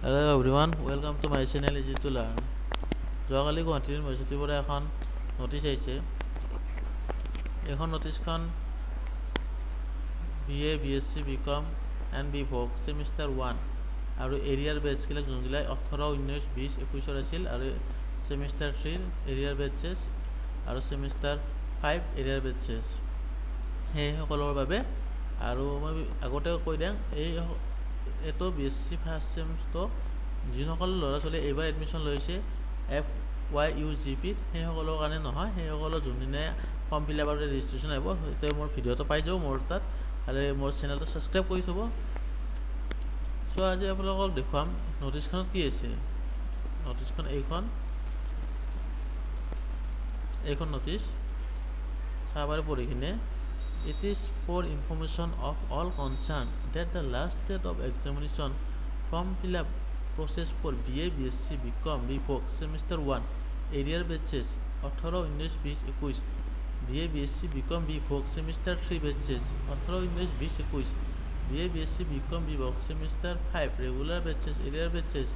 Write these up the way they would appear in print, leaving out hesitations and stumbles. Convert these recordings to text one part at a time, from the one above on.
Hello everyone, welcome to my channel Easy to Learn. যোৱাকালি গুৱাহাটী ইউনিভাৰ্চিটিৰ পৰা এখন নটিচ আহিছে। এখন নটিচখন BA, BSC, BCOM and BVOC Semeister 1 আৰু এৰিয়াৰ বেচবিলাক যোনবিলাক 18, 19, 20, 21 আছিল আৰু Semeister 3 এৰিয়াৰ বেচেছ আৰু Semeister 5 এৰিয়াৰ বেচেছ সেই সকলৰ বাবে। আৰু মই আগতে কৈ দিম এইটো BSC ফাৰ্ষ্ট চেমটো যিসকল ল'ৰা ছোৱালী এইবাৰ এডমিশ্যন লৈছে FYUGPত সেইসকলৰ কাৰণে নহয়। সেইসকলৰ যোনদিনে ফৰ্ম ফিল আপ আৰু ৰেজিষ্ট্ৰেশ্যন আহিব সেইটো মোৰ ভিডিঅ'টো পাই যাব মোৰ তাত, আৰু মোৰ চেনেলটো ছাবস্ক্ৰাইব কৰি থ'ব। চ' আজি আপোনালোকক দেখুৱাম নটিচখনত কি আছে। নটিচখন এইখন নটিচ চাব পাৰে পঢ়ি কিনে। It is for information of all concerned that the last date of examination form fill up process for BA, BSc, BCom, BVOC Semester 1 area batches 18, 19, 20, 21 BA, BSc, BCom, BVOC Semester 3 batches 18, 19, 20, 21 BA, BSc, BCom, BVOC Semester 5 regular batches area batches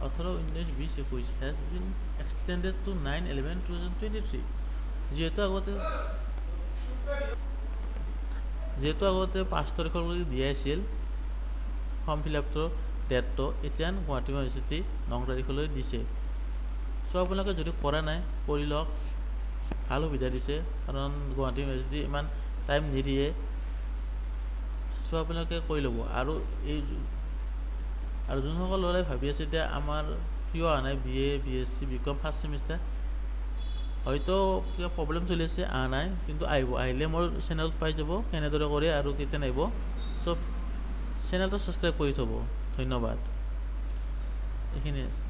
18, 19, 20, 21 has been extended to 9/11/2023 যিহেতু আগতে 5 তাৰিখলৈকে দিয়া আছিল form fill আপটোৰ ডেটটো, এতিয়া Guwahati university 9 তাৰিখলৈ দিছে। চ' আপোনালোকে যদি কৰা নাই কৰি লওক, ভাল সুবিধা দিছে, কাৰণ গুৱাহাটী ইউনিভাৰ্চিটি ইমান টাইম নিদিয়ে। চ' আপোনালোকে কৰি ল'ব। আৰু যোনসকল ল'ৰাই ভাবি আছে এতিয়া আমাৰ কিয় অহা নাই BA, BSc, BCom first semester, হয়তো কিবা প্ৰব্লেম চলি আছে অহা নাই, কিন্তু আহিলে মোৰ চেনেলত পাই যাব কেনেদৰে কৰে আৰু কেতিয়া আহিব। চ' চেনেলটো ছাবস্ক্ৰাইব কৰি থ'ব। ধন্যবাদ। এইখিনিয়ে আছে।